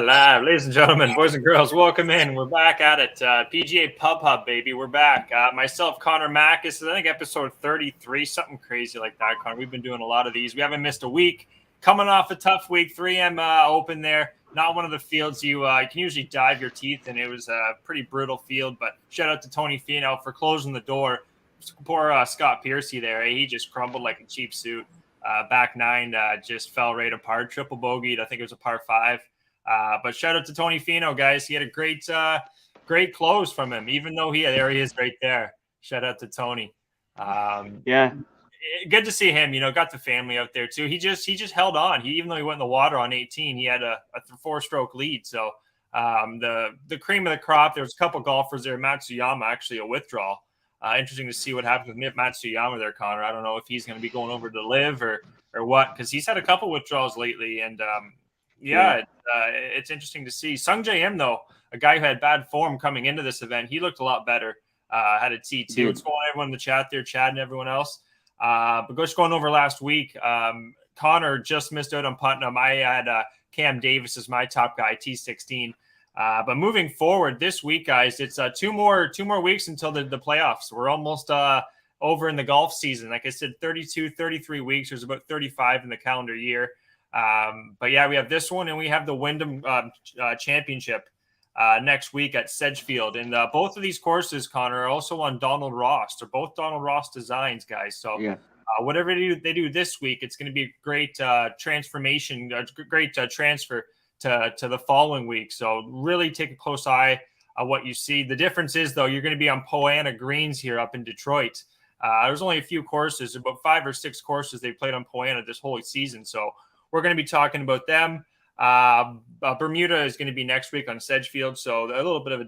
live. Ladies and gentlemen, boys and girls, welcome in. We're back at it. PGA Pub Hub, baby. We're back. Myself, Conor Mac. This is, I think, episode 33, something crazy like that, Conor. We've been doing a lot of these. We haven't missed a week. Coming off a tough week, 3M Open there. Not one of the fields you can usually dive your teeth in. It was a pretty brutal field, but shout out to Tony Finau for closing the door. Poor Scott Piercy there. He just crumbled like a cheap suit. Back nine just fell right apart. Triple bogeyed. I think it was a par 5. But shout out to Tony Finau, guys. He had a great close from him, even though there he is right there. Shout out to Tony. Yeah. Good to see him, got the family out there too. He just held on. Even though he went in the water on 18, he had a 4-stroke lead. So the cream of the crop, there was a couple golfers there. Matsuyama, actually a withdrawal. Interesting to see what happens with Matsuyama there, Connor. I don't know if he's going to be going over to live or what, because he's had a couple withdrawals lately. And it's interesting to see. Sung J M, though, a guy who had bad form coming into this event, he looked a lot better. Had a T2. What's going on, everyone in the chat there, Chad and everyone else? But just going over last week, Connor just missed out on Putnam. I had Cam Davis as my top guy, T16. But moving forward this week, guys, it's two more weeks until the playoffs. We're almost over in the golf season. Like I said, 32, 33 weeks. There's about 35 in the calendar year. But yeah, we have this one, and we have the Wyndham Championship next week at Sedgefield. And both of these courses, Connor, are also on Donald Ross. They're both Donald Ross designs, guys. So whatever they do this week, it's going to be a great transformation, great transfer to the following week. So really take a close eye on what you see. The difference is, though, you're going to be on Poana greens here up in Detroit. There's only a few courses, about 5 or 6 courses they played on Poana this whole season. So we're going to be talking about them. Bermuda is going to be next week on Sedgefield, so a little bit of a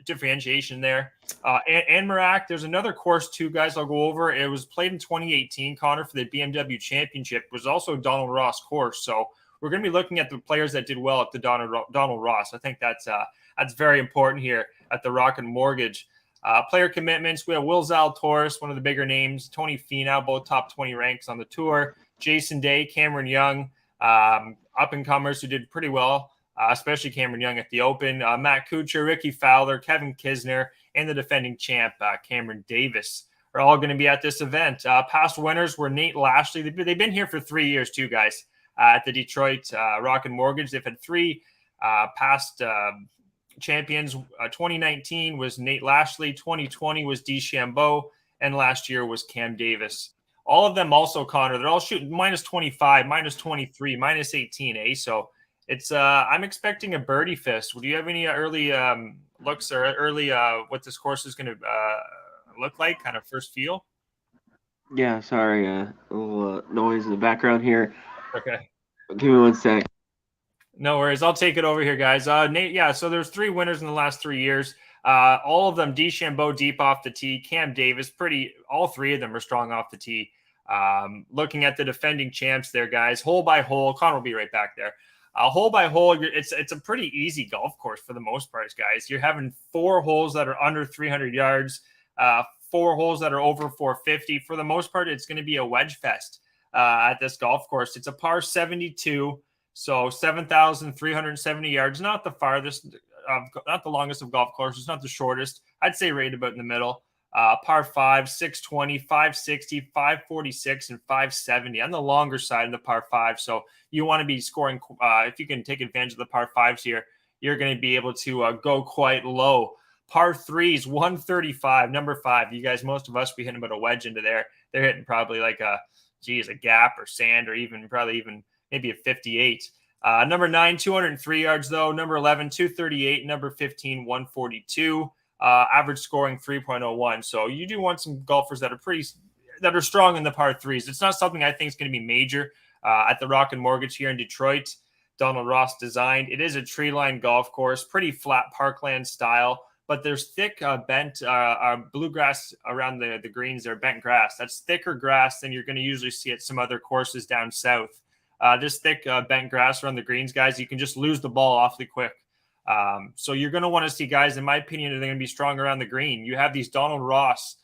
differentiation there. And Marac, there's another course too, guys. I'll go over. It was played in 2018, Connor, for the BMW Championship. It was also Donald Ross course, so we're going to be looking at the players that did well at the Donald Ross. I think that's very important here at the Rock and Mortgage. Player commitments, we have Will Zalatoris, one of the bigger names, Tony Finau, both top 20 ranks on the tour, Jason Day, Cameron Young, up-and-comers who did pretty well, especially Cameron Young at the Open, Matt Kuchar, Ricky Fowler, Kevin Kisner, and the defending champ, Cameron Davis, are all going to be at this event. Past winners were Nate Lashley. They've been here for 3 years too, guys, at the Detroit Rock and Mortgage. They've had 3 past champions. 2019 was Nate Lashley, 2020 was DeChambeau, and last year was Cam Davis. All of them also, Connor, they're all shooting minus 25, minus 23, minus 18, eh? So it's I'm expecting a birdie fest. Do you have any early looks or early what this course is going to look like, kind of first feel? Yeah, sorry, a little noise in the background here. Okay. Give me 1 sec. No worries. I'll take it over here, guys. Nate, so there's 3 winners in the last 3 years. All of them, DeChambeau deep off the tee, Cam Davis, all 3 of them are strong off the tee. Looking at the defending champs there, guys, hole by hole. Connor will be right back there. Hole by hole, it's a pretty easy golf course for the most part, guys. You're having 4 holes that are under 300 yards, 4 holes that are over 450. For the most part, it's going to be a wedge fest at this golf course. It's a par 72. So 7,370 yards, not the farthest, not the longest of golf courses, not the shortest. I'd say right about in the middle. Par 5, 620, 560, 546, and 570 on the longer side of the par 5. So you want to be scoring, if you can take advantage of the par 5s here, you're going to be able to go quite low. Par 3s, 135, number 5. You guys, most of us, we hitting about a wedge into there. They're hitting probably like a gap or sand, or even maybe a 58. Number 9, 203 yards, though. Number 11, 238. Number 15, 142. Average scoring 3.01. So you do want some golfers that are strong in the par 3s. It's not something I think is going to be major at the Rock and Mortgage here in Detroit. Donald Ross designed. It is a tree-lined golf course, pretty flat parkland style, but there's thick bent bluegrass around the greens there, bent grass. That's thicker grass than you're going to usually see at some other courses down south. This thick bent grass around the greens, guys, you can just lose the ball awfully quick. So you're going to want to see guys, in my opinion, they're going to be strong around the green. You have these Donald Ross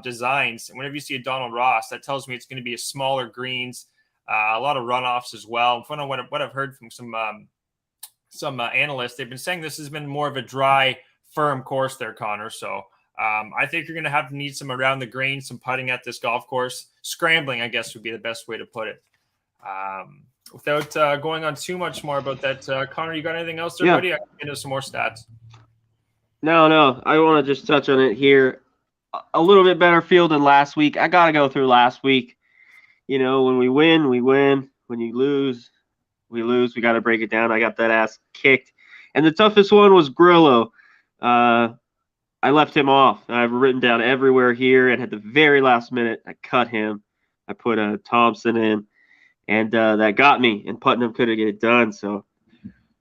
designs. And whenever you see a Donald Ross, that tells me it's going to be a smaller greens, A lot of runoffs as well. From what I've heard from some analysts, they've been saying this has been more of a dry, firm course there, Connor. So I think you're going to have to need some around the green, some putting at this golf course. Scrambling, I guess, would be the best way to put it. Without going on too much more about that, Connor, you got anything else there, buddy? I can get into some more stats. No. I want to just touch on it here. A little bit better field than last week. I got to go through last week. You know, when we win, we win. When you lose, we lose. We got to break it down. I got that ass kicked. And the toughest one was Grillo. I left him off. I've written down everywhere here, and at the very last minute, I cut him. I put a Thompson in, and that got me. And Putnam couldn't get it done, so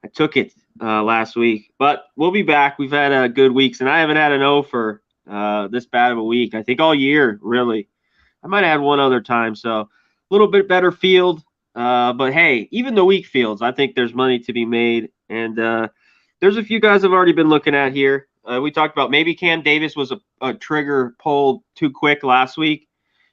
I took it last week. But we'll be back. We've had good weeks, and I haven't had an O for this bad of a week. I think all year, really. I might have had one other time, so a little bit better field. But hey, even the weak fields, I think there's money to be made, and there's a few guys I've already been looking at here. We talked about maybe Cam Davis was a trigger pulled too quick last week.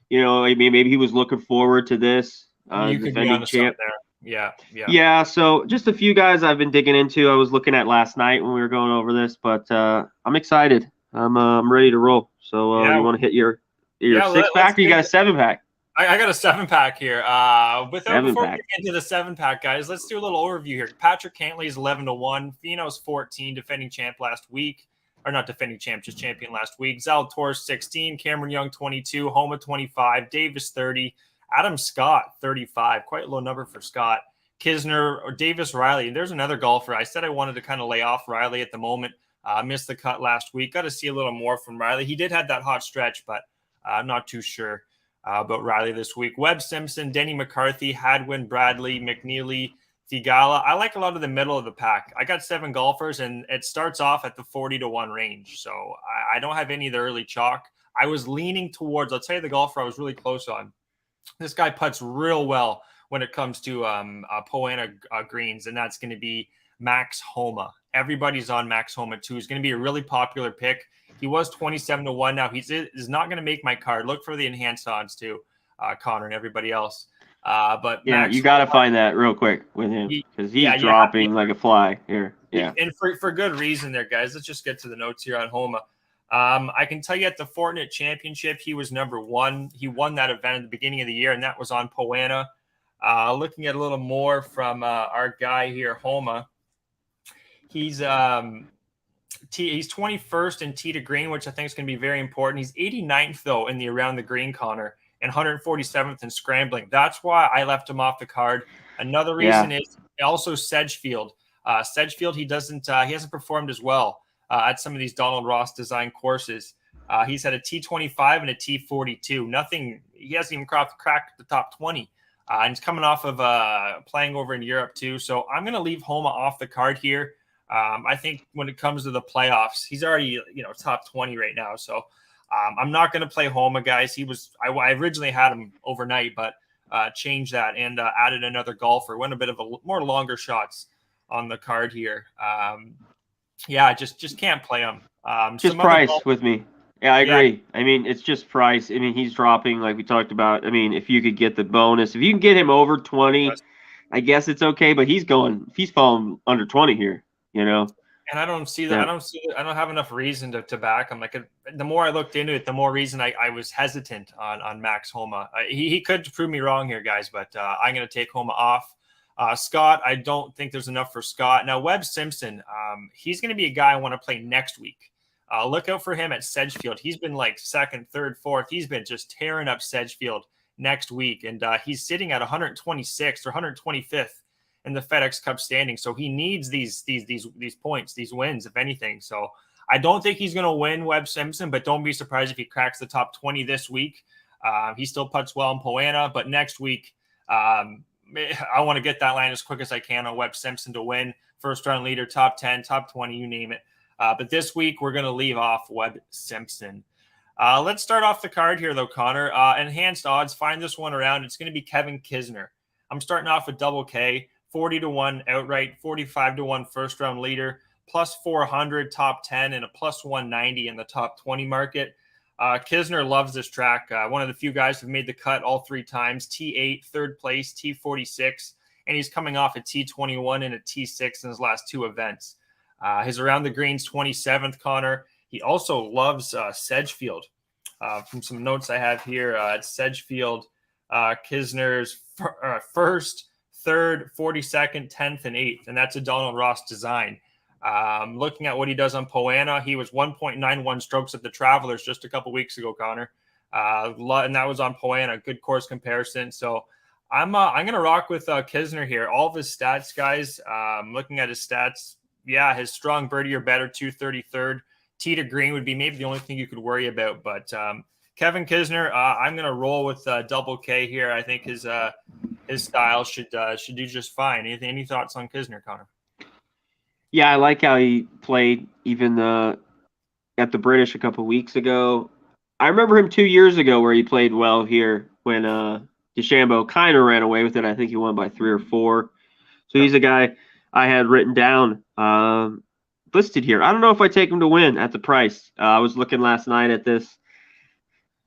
You know, I mean, maybe he was looking forward to this. You could be on champ there. Yeah. So just a few guys I've been digging into. I was looking at last night when we were going over this, but I'm excited. I'm ready to roll. So you want to hit your 6-pack, or you got a 7-pack? I got a 7-pack here. Before we get into the 7-pack, guys, let's do a little overview here. Patrick Cantley is 11-1. Finau's 14, defending champ last week. Or not defending champ, just champion last week. Zalatoris 16, Cameron Young 22, Homa 25, Davis 30, Adam Scott 35. Quite a low number for Scott. Kisner or Davis Riley. There's another golfer. I said I wanted to kind of lay off Riley at the moment. Missed the cut last week. Got to see a little more from Riley. He did have that hot stretch, but I'm not too sure about Riley this week. Webb Simpson, Denny McCarthy, Hadwin, Bradley, McNeely, Thigala. I like a lot of the middle of the pack. I got 7 golfers, and it starts off at the 40-1 range. So I don't have any of the early chalk. I was leaning towards, I'll tell you the golfer I was really close on. This guy putts real well when it comes to Poana greens, and that's going to be Max Homa. Everybody's on Max Homa too. He's going to be a really popular pick. He was 27-1. Now he's not going to make my card. Look for the enhanced odds too, Connor and everybody else. But yeah, Max you got to find that real quick with him because he's dropping like a fly here. Yeah, and for good reason there, guys. Let's just get to the notes here on Homa. I can tell you at the Fortinet Championship, he was number 1. He won that event at the beginning of the year, and that was on Poana. Looking at a little more from our guy here, Homa. He's 21st in tee to green, which I think is going to be very important. He's 89th, though, in the around the green, Connor, and 147th in scrambling. That's why I left him off the card. Another reason is also Sedgefield. Sedgefield, he hasn't performed as well at some of these Donald Ross design courses. He's had a T25 and a T42. Nothing. He hasn't even cracked the top 20. And he's coming off of playing over in Europe too. So I'm going to leave Homa off the card here. I think when it comes to the playoffs, he's already, top 20 right now. So I'm not going to play Homa, guys. I originally had him overnight, but changed that and added another golfer. Went a bit of a more longer shots on the card here. Just can't play him. Just price with me. Yeah, I agree. I mean, it's just price. I mean, he's dropping like we talked about. I mean, if you could get the bonus, if you can get him over 20, I guess it's okay. But he's falling under 20 here, And I don't see that. Yeah. I don't have enough reason to back him. Like the more I looked into it, the more reason I was hesitant on Max Homa. He could prove me wrong here, guys, but I'm going to take Homa off. Scott, I don't think there's enough for Scott. Now, Webb Simpson, he's going to be a guy I want to play next week. Look out for him at Sedgefield. He's been like 2nd, 3rd, 4th. He's been just tearing up Sedgefield next week. And he's sitting at 126th or 125th in the FedEx Cup standing. So he needs these points, these wins, if anything. So I don't think he's going to win, Webb Simpson, but don't be surprised if he cracks the top 20 this week. He still puts well in Poana, but next week, I want to get that line as quick as I can on Webb Simpson to win. First round leader, top 10, top 20, you name it. But this week, we're going to leave off Webb Simpson. Let's start off the card here, though, Connor. Enhanced odds, find this one around. It's going to be Kevin Kisner. I'm starting off with double K, 40-1 outright, 45-1 first round leader, plus 400 top 10, and a plus 190 in the top 20 market. Kisner loves this track. One of the few guys who've made the cut all 3 times. T8, third place, T46, and he's coming off a T21 and a T6 in his last 2 events. His around the greens 27th, Connor. He also loves Sedgefield. From some notes I have here, at Sedgefield, Kisner's first, third, 42nd, 10th, and 8th, and that's a Donald Ross design. Looking at what he does on Poana, he was 1.91 strokes at the Travelers just a couple weeks ago, Connor. And that was on Poana, good course comparison. So I'm going to rock with Kisner here. All of his stats, guys, looking at his stats, yeah, his strong birdie or better, 233rd. Tee to green would be maybe the only thing you could worry about. But Kevin Kisner, I'm going to roll with double K here. I think his style should do just fine. Any thoughts on Kisner, Connor? Yeah, I like how he played even at the British a couple weeks ago. I remember him 2 years ago where he played well here when DeChambeau kind of ran away with it. I think he won by 3 or 4. So he's a guy I had written down, listed here. I don't know if I take him to win at the price. I was looking last night at this.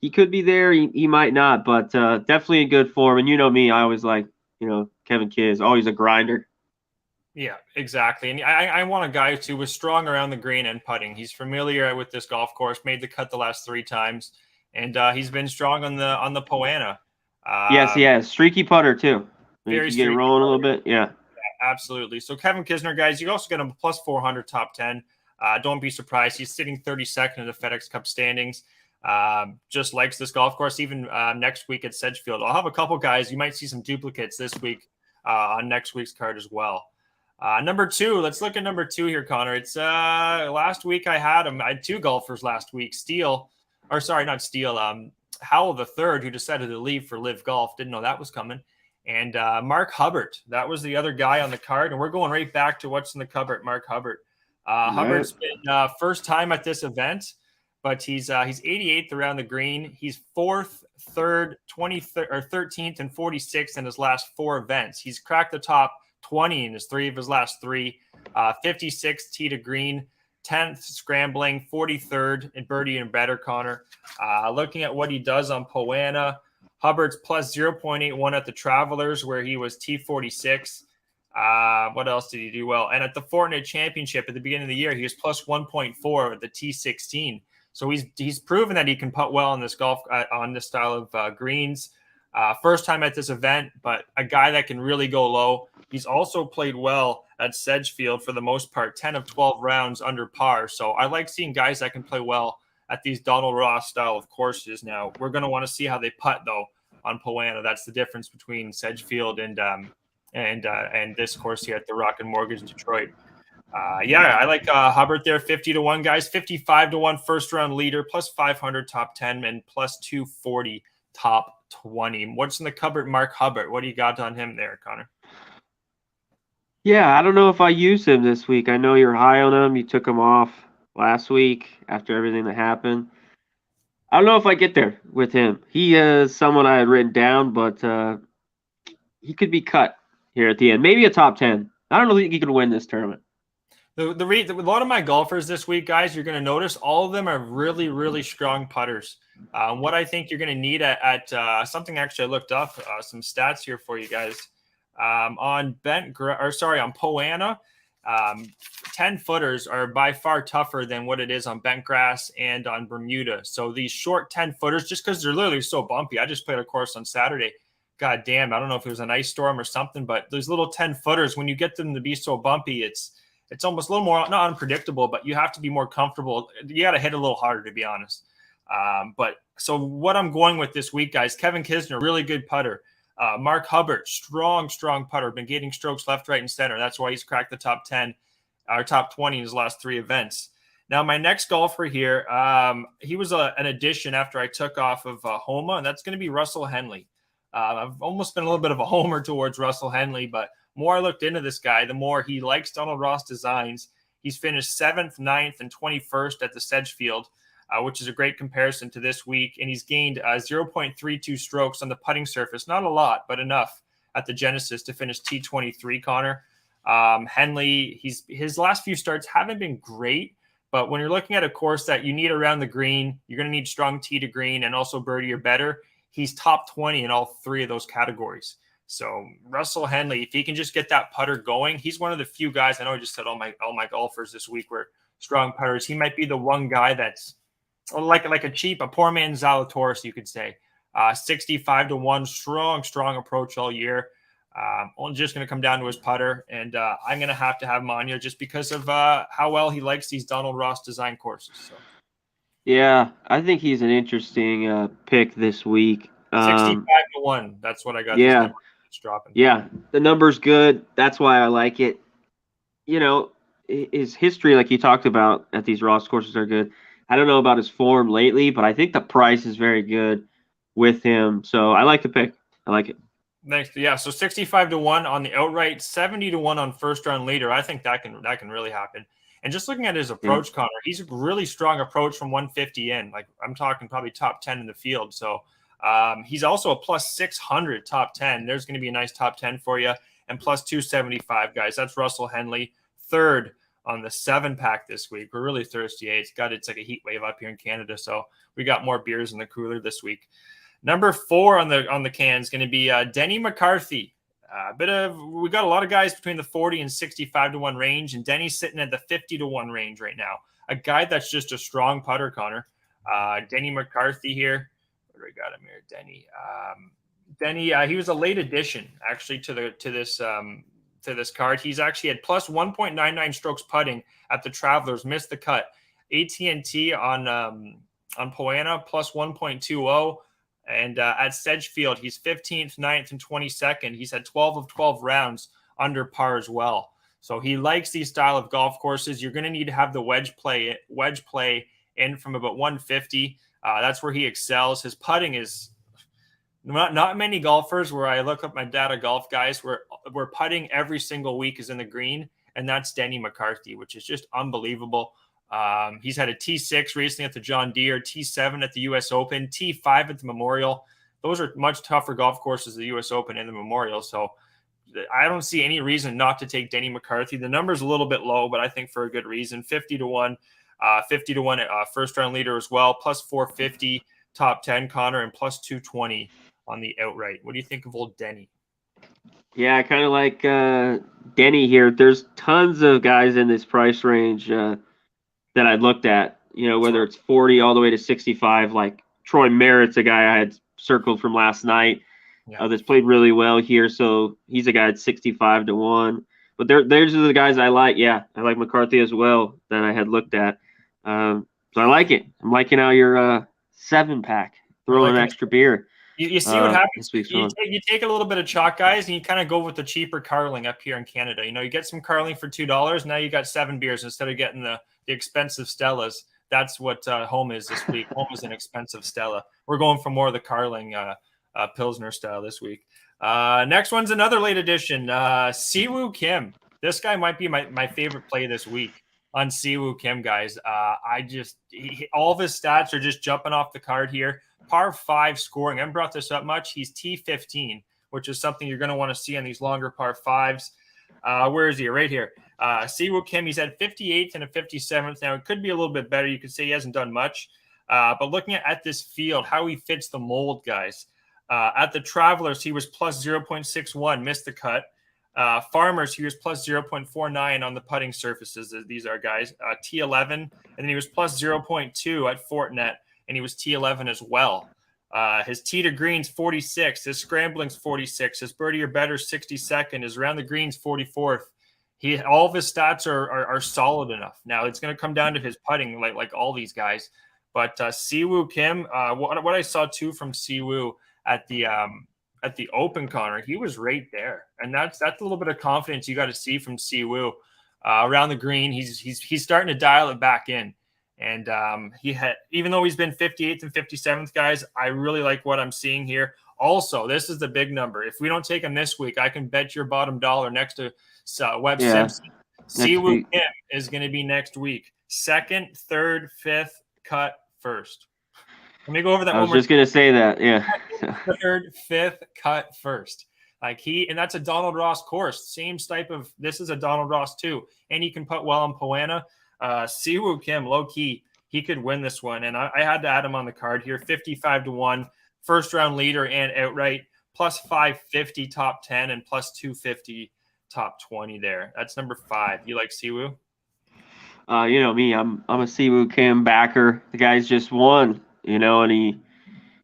He could be there. He might not, but definitely in good form. And you know me, I always like, Kevin Kidd, always a grinder. Yeah, exactly. And I want a guy who was strong around the green and putting. He's familiar with this golf course, made the cut the last 3 times, and he's been strong on the Poana. Yes, streaky putter too. Very get it rolling a little bit. Yeah, absolutely. So Kevin Kisner, guys, you also get him plus 400 top 10. Don't be surprised. He's sitting 32nd in the FedEx Cup standings. Just likes this golf course. Even next week at Sedgefield, I'll have a couple guys. You might see some duplicates this week on next week's card as well. Number 2, let's look at number 2 here, Connor. It's last week I had 2 golfers last week. Howell the third, who decided to leave for Live Golf. Didn't know that was coming. And Mark Hubbard, that was the other guy on the card. And we're going right back to what's in the cupboard, Mark Hubbard. Hubbard's been first time at this event, but he's 88th around the green. He's 4th, 3rd, 23rd, or 13th, and 46th in his last 4 events. He's cracked the top 20 in his 3 of his last 3, 56th tee to green, 10th scrambling, 43rd in birdie and better, Connor. Looking at what he does on Poana, Hubbard's plus 0.81 at the Travelers, where he was T46. What else did he do well? And at the Fortnite Championship at the beginning of the year, he was plus 1.4 at the T16. So he's proven that he can putt well on this on this style of greens. First time at this event, but a guy that can really go low. He's also played well at Sedgefield for the most part, 10 of 12 rounds under par. So I like seeing guys that can play well at these Donald Ross style of courses. Now we're going to want to see how they putt though on Poana. That's the difference between Sedgefield and this course here at the Rock and Mortgage Detroit. I like Hubbard there, 50 to 1, guys, 55 to 1 first round leader, plus 500 top 10, and plus 240 top 20. What's in the cupboard, Mark Hubbard? What do you got on him there, Connor? Yeah, I don't know if I use him this week. I know you're high on him. You took him off last week after everything that happened. I don't know if I get there with him. He is someone I had written down, but he could be cut here at the end. Maybe a top 10. I don't think he could win this tournament. A lot of my golfers this week, guys, you're going to notice all of them are really, really strong putters. What I think you're going to need at something actually I looked up, some stats here for you guys. On Poana, 10 footers are by far tougher than what it is on bent grass and on Bermuda. So these short 10 footers, just because they're literally so bumpy. I just played a course on Saturday. God damn, I don't know if it was an ice storm or something, but those little 10 footers, when you get them to be so bumpy, it's almost a little more, not unpredictable, but you have to be more comfortable. You got to hit a little harder, to be honest. But so what I'm going with this week, guys, Kevin Kisner, really good putter. Mark Hubbard, strong putter, been getting strokes left, right, and center. That's why he's cracked the top 10 or top 20 in his last 3 events. Now, my next golfer here, he was an addition after I took off of Homa, and that's going to be Russell Henley. I've almost been a little bit of a homer towards Russell Henley, but more I looked into this guy, the more he likes Donald Ross designs. He's finished 7th, 9th, and 21st at the Sedgefield, which is a great comparison to this week. And he's gained 0.32 strokes on the putting surface. Not a lot, but enough at the Genesis to finish T23, Connor. Henley, his last few starts haven't been great, But when you're looking at a course that you need around the green, you're going to need strong tee to green and also birdie or better. He's top 20 in all three of those categories. So Russell Henley, if he can just get that putter going, he's one of the few guys. I know I just said all my golfers this week were strong putters. He might be the one guy that's like a poor man's Zalatoris, you could say. 65-1, strong approach all year. Only just going to come down to his putter, and I'm going to have Magno just because of how well he likes these Donald Ross design courses. So. Yeah, I think he's an interesting pick this week. 65-1. That's what I got. Yeah. This number. It's dropping. Yeah, the number's good. That's why I like it. You know, his history, like you talked about at these Ross courses, are good. I don't know about his form lately, but I think the price is very good with him. So I like the pick. I like it. Thanks. Yeah, so 65-1 on the outright, 70-1 on first round leader. I think that can really happen. And just looking at his approach, Connor, he's a really strong approach from 150 in. Like I'm talking probably top 10 in the field. So he's also a plus 600 top 10. There's going to be a nice top 10 for you. And plus 275, guys. That's Russell Henley, third on the 7-pack this week. We're really thirsty. It's like a heat wave up here in Canada. So we got more beers in the cooler this week. Number 4 on the can is going to be Denny McCarthy. We got a lot of guys between the 40 and 65-1 range, and Denny's sitting at the 50-1 range right now. A guy that's just a strong putter, Connor. Denny McCarthy here. What do we got him here? Denny. He was a late addition actually to this card. He's actually had plus 1.99 strokes putting at the Travelers. Missed the cut. AT&T on Poana plus 1.20. And at Sedgefield, he's 15th, 9th, and 22nd. He's had 12 of 12 rounds under par as well. So he likes these style of golf courses. You're going to need to have the wedge play in from about 150. That's where he excels. His putting is not many golfers where I look up my data golf guys where putting every single week is in the green, and that's Denny McCarthy, which is just unbelievable. He's had a T6 recently at the John Deere, T7 at the U.S. Open, T5 at the Memorial. Those are much tougher golf courses, the U.S. Open and the Memorial. So I don't see any reason not to take Denny McCarthy. The number's a little bit low, but I think for a good reason. 50-1, 50-1 first round leader as well, plus 450 top 10 Connor, and plus 220 on the outright. What do you think of old Denny? Yeah, I kind of like Denny here. There's tons of guys in this price range that I looked at, whether it's 40 all the way to 65, like Troy Merritt's a guy I had circled from last night that's played really well here. So he's a guy at 65-1. But there's the guys I like. Yeah, I like McCarthy as well that I had looked at. So I like it. I'm liking how your 7-pack, throw an extra beer. You see what happens. You take a little bit of chalk, guys, and you kind of go with the cheaper Carling up here in Canada. You get some Carling for $2. Now you got 7 beers instead of getting the expensive Stellas. That's what home is this week. Home is an expensive Stella. We're going for more of the Carling Pilsner style this week. Next one's another late addition. Siwoo Kim. This guy might be my favorite play this week on Siwoo Kim, guys. All of his stats are just jumping off the card here. Par 5 scoring. I haven't brought this up much. He's T15, which is something you're going to want to see on these longer par 5s. Where is he? Right here. Siwoo Kim, he's had 58th and a 57th. Now, it could be a little bit better. You could say he hasn't done much. But looking at this field, how he fits the mold, guys. At the Travelers, he was plus 0.61, missed the cut. Farmers, he was plus 0.49 on the putting surfaces. These are guys. T11, and then he was plus 0.2 at Fortinet, and he was T11 as well. His tee to greens 46, his scrambling's 46, his birdie or better 62nd, his around the greens 44th. All of his stats are solid enough. Now it's going to come down to his putting, like all these guys. But Siwoo Kim, what I saw too from Siwoo at the Open, Connor, he was right there, and that's a little bit of confidence you got to see from Siwoo around the green. He's starting to dial it back in. And even though he's been 58th and 57th, guys, I really like what I'm seeing here. Also, this is the big number. If we don't take him this week, I can bet your bottom dollar next to Webb Simpson. Siwoo Kim is going to be next week. 2nd, 3rd, 5th, cut 1st. Let me go over that one more. I was just going to say that, yeah. 3rd, 5th, cut 1st. And that's a Donald Ross course. Same type of, this is a Donald Ross too. And he can putt well on Poana. Siwoo Kim, low key, he could win this one. And I had to add him on the card here, 55-1, first round leader and outright, plus 550 top 10 and plus 250 top 20 there. That's number 5. You like Siwoo? You know me, I'm a Siwoo Kim backer. The guy's just won, and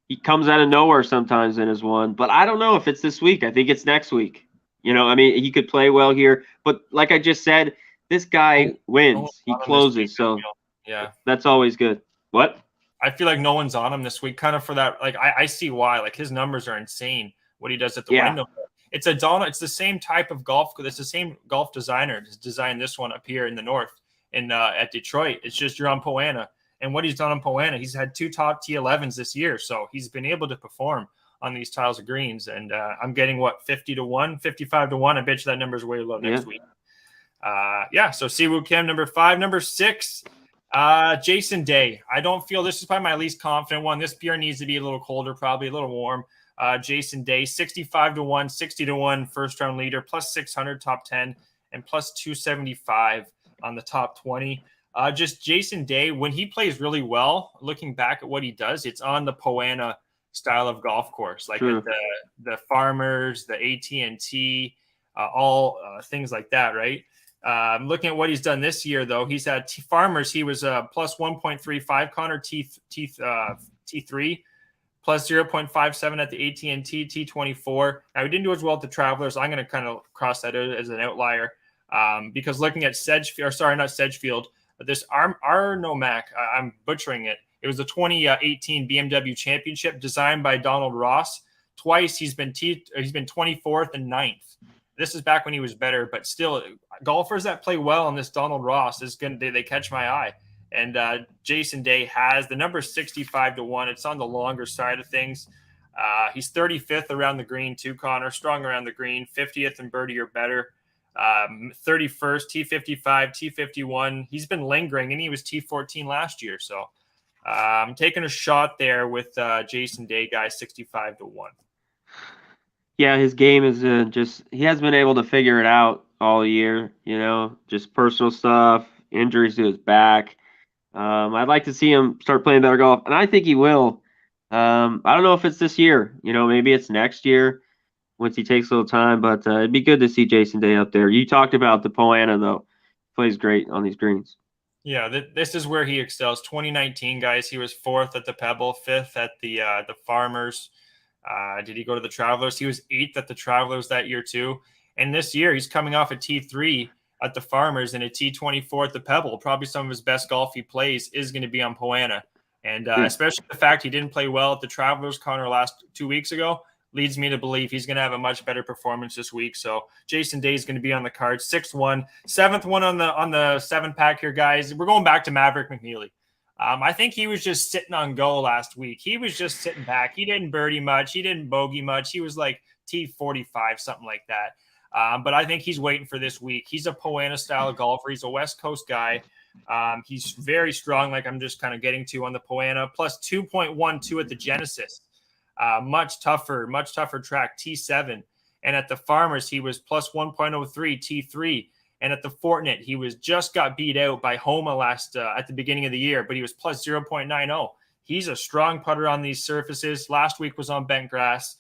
he comes out of nowhere sometimes in his one. But I don't know if it's this week. I think it's next week. I mean, he could play well here, but like I just said, this guy wins. He closes, so yeah, that's always good. What? I feel like no one's on him this week, kind of for that. Like I see why. Like his numbers are insane. What he does at the window. It's the same type of golf. It's the same golf designer to design this one up here in the north, at Detroit. It's just you're on Poana, and what he's done on Poana, he's had 2 top T11s this year, so he's been able to perform on these tiles of greens. And I'm getting 50-1, 55-1. I bet you that number's way low next week. So Siwoo Kim, number 5. Number 6, Jason Day. I don't feel this is probably my least confident one. This beer needs to be a little colder, probably a little warm. Jason Day, 65-1, 60-1 first round leader, plus 600 top 10 and plus 275 on the top 20. Just Jason Day, when he plays really well, looking back at what he does, it's on the Poana style of golf course, like at the Farmers, the AT&T, all things like that, right? Looking at what he's done this year, though, he's at Farmers. He was plus 1.35, Connor T3, plus 0.57 at the AT&T T24. Now, he didn't do as well at the Travelers. I'm going to kind of cross that out as an outlier because looking at Sedgefield, this Conor Mac, I'm butchering it. It was the 2018 BMW Championship designed by Donald Ross. Twice he's been 24th and 9th. This is back when he was better, but still, golfers that play well on this Donald Ross they catch my eye. And Jason Day has the number 65-1. It's on the longer side of things. He's 35th around the green too, Connor. Strong around the green, 50th in birdie or better. 31st, T55, T51. He's been lingering, and he was T14 last year. So I'm taking a shot there with Jason Day, guy, 65-1. Yeah, his game is he hasn't been able to figure it out all year, just personal stuff, injuries to his back. I'd like to see him start playing better golf, and I think he will. I don't know if it's this year, maybe it's next year once he takes a little time, but it'd be good to see Jason Day up there. You talked about the Poana, though. Plays great on these greens. Yeah, this is where he excels. 2019, guys, he was 4th at the Pebble, 5th at the Farmers. Did he go to the Travelers? He was 8th at the Travelers that year too. And this year he's coming off a T3 at the Farmers and a T24 at the Pebble. Probably some of his best golf he plays is going to be on Poana. And especially the fact he didn't play well at the Travelers, Connor, last 2 weeks ago, leads me to believe he's going to have a much better performance this week. So Jason Day is going to be on the card. 6th one, 7th one on the 7-pack here, guys. We're going back to Maverick McNeely. I think he was just sitting on go last week. He was just sitting back. He didn't birdie much. He didn't bogey much. He was like T45, something like that. But I think he's waiting for this week. He's a Poana-style golfer. He's a West Coast guy. He's very strong, like I'm just kind of getting to on the Poana, plus 2.12 at the Genesis. Much tougher track, T7. And at the Farmers, he was plus 1.03, T3. And at the Fortinet, he just got beat out by Homa at the beginning of the year, but he was plus 0.90. He's a strong putter on these surfaces. Last week was on bent grass.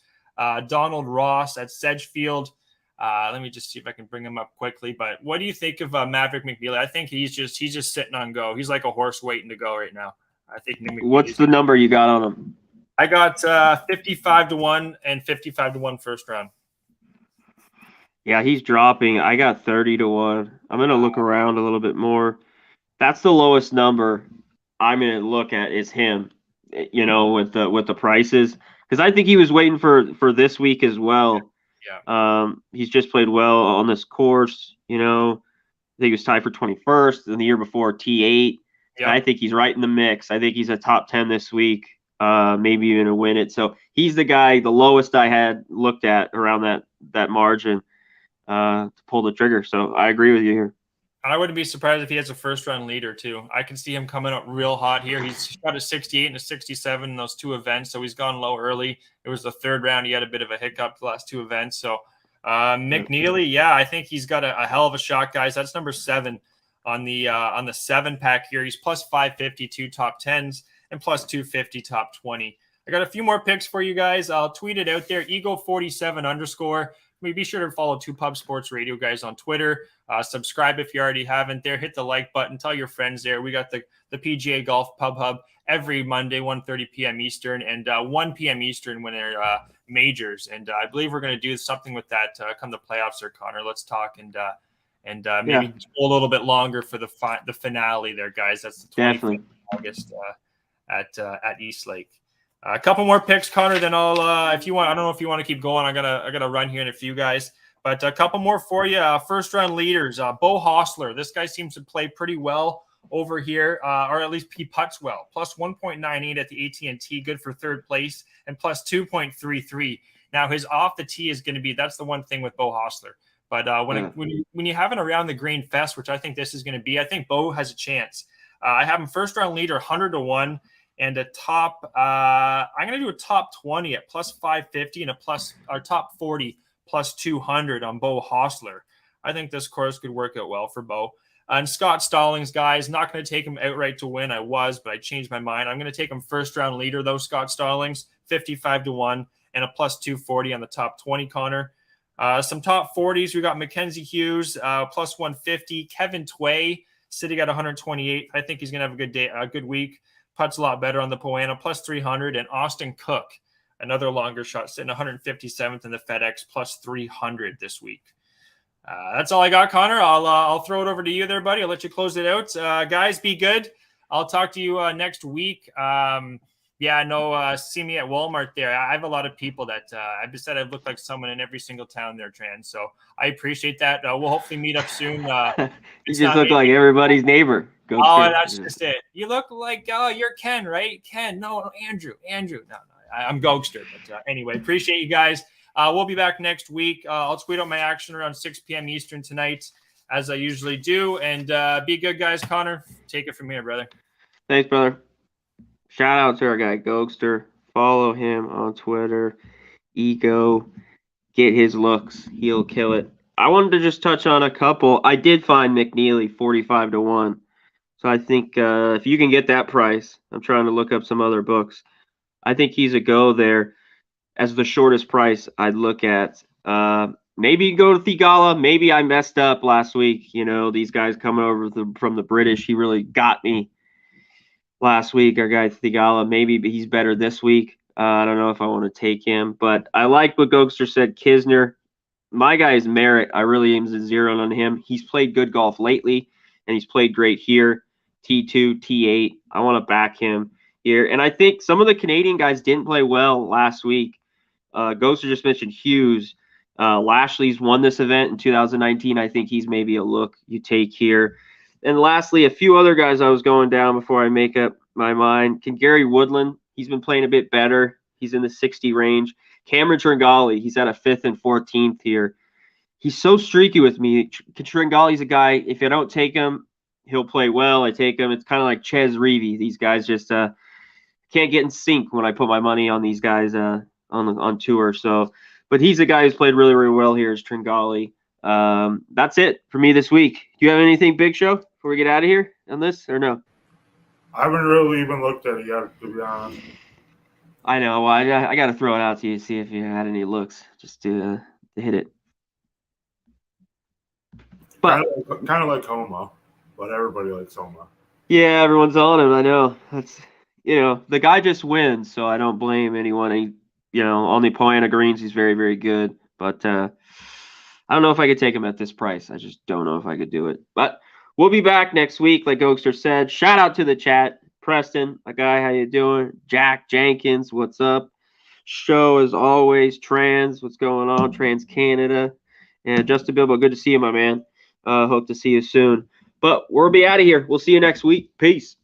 Donald Ross at Sedgefield. Let me just see if I can bring him up quickly. But what do you think of Maverick McNeely? I think he's just sitting on go. He's like a horse waiting to go right now. I think. What's the number you got on him? I got 55-1 and 55-1 first round. Yeah, he's dropping. I got 30-1. I'm going to look around a little bit more. That's the lowest number I'm going to look at is him, with the prices. Because I think he was waiting for this week as well. Yeah. He's just played well on this course. I think he was tied for 21st and the year before T8. Yeah. I think he's right in the mix. I think he's a top 10 this week, maybe even to win it. So he's the guy, the lowest I had looked at around that margin. To pull the trigger. So I agree with you here. I wouldn't be surprised if he has a first round leader too. I can see him coming up real hot here. He's got a 68 and a 67 in those 2 events. So he's gone low early. It was the 3rd round. He had a bit of a hiccup the last 2 events. So McNeely, yeah, I think he's got a hell of a shot, guys. That's number 7 on the 7-pack here. He's plus 550 two top 10s and plus 250 top 20. I got a few more picks for you guys. I'll tweet it out there. Ego47_. Be sure to follow 2Pub Sports Radio, guys, on Twitter. Subscribe if you already haven't there. Hit the like button. Tell your friends there. We got the PGA Golf Pub Hub every Monday, 1:30 p.m. Eastern, and 1 p.m. Eastern when they're majors. And I believe we're going to do something with that come the playoffs there, Connor. Let's talk and maybe go a little bit longer for the finale there, guys. That's the 25th of August at East Lake. A couple more picks, Connor. Then I'll, if you want, I don't know if you want to keep going. I gotta run here in a few guys, but a couple more for you. First round leaders. Beau Hossler. This guy seems to play pretty well over here, or at least he putts well. Plus 1.98 at the AT&T, good for third place, and plus 2.33. Now his off the tee is going to be. That's the one thing with Beau Hossler. But when you have an around the green fest, which I think this is going to be, I think Beau has a chance. I have him first round leader 100-1. And a top, I'm going to do a top 20 at plus 550 and a top 40 plus 200 on Beau Hossler. I think this course could work out well for Beau. And Scott Stallings, guys, not going to take him outright to win. I was, but I changed my mind. I'm going to take him first round leader, though, Scott Stallings, 55-1 and a plus 240 on the top 20, Connor. Some top 40s. We got Mackenzie Hughes, plus 150. Kevin Tway, sitting at 128. I think he's going to have a good day, a good week. Putts a lot better on the Poana, plus 300. And Austin Cook, another longer shot, sitting 157th in the FedEx, plus 300 this week. That's all I got, Connor. I'll throw it over to you there, buddy. I'll let you close it out. Guys, be good. I'll talk to you next week. See me at Walmart there. I have a lot of people that I've said I look like someone in every single town there, Trans. So I appreciate that. We'll hopefully meet up soon. You just look like everybody's neighbor. That's just it. You look like you're Ken, right? Ken. No, Andrew. No. I'm Gogster. But anyway, appreciate you guys. We'll be back next week. I'll tweet out my action around 6 p.m. Eastern tonight, as I usually do. And be good, guys. Connor, take it from here, brother. Thanks, brother. Shout out to our guy, Gogster. Follow him on Twitter. Ego. Get his looks. He'll kill it. I wanted to just touch on a couple. I did find McNeely 45-1. So I think if you can get that price, I'm trying to look up some other books. I think he's a go there. As the shortest price I'd look at. Maybe go to Thigala. Maybe I messed up last week. You know, these guys coming over from the British, he really got me last week. Our guy Thigala, maybe he's better this week. I don't know if I want to take him. But I like what Gogster said. Kisner, my guy is Merritt. I really aim to zero on him. He's played good golf lately, and he's played great here. T2, T8. I want to back him here. And I think some of the Canadian guys didn't play well last week. Ghoster just mentioned Hughes. Lashley's won this event in 2019. I think he's maybe a look you take here. And lastly, a few other guys I was going down before I make up my mind. Gary Woodland, he's been playing a bit better. He's in the 60 range. Cameron Tringali, he's at a 5th and 14th here. He's so streaky with me. Tringali's a guy, if I don't take him, he'll play well. I take him. It's kind of like Ches Reavie. These guys just can't get in sync when I put my money on these guys on tour. So, but he's a guy who's played really, really well here is Tringali. That's it for me this week. Do you have anything, Big Show, before we get out of here on this, or no? I haven't really even looked at it yet, to be honest. I know. Well, I got to throw it out to you, see if you had any looks, just to hit it. But kind of like Homa, but everybody likes Homa. Yeah, everyone's on him. I know. That's the guy just wins, so I don't blame anyone. On the Poana greens, he's very, very good. But I don't know if I could take him at this price. I just don't know if I could do it. But we'll be back next week, like Gogster said. Shout out to the chat. Preston, my guy, how you doing? Jack Jenkins, what's up? Show as always. Trans, what's going on? Trans Canada. And Justin Bilbo, good to see you, my man. Hope to see you soon. But we'll be out of here. We'll see you next week. Peace.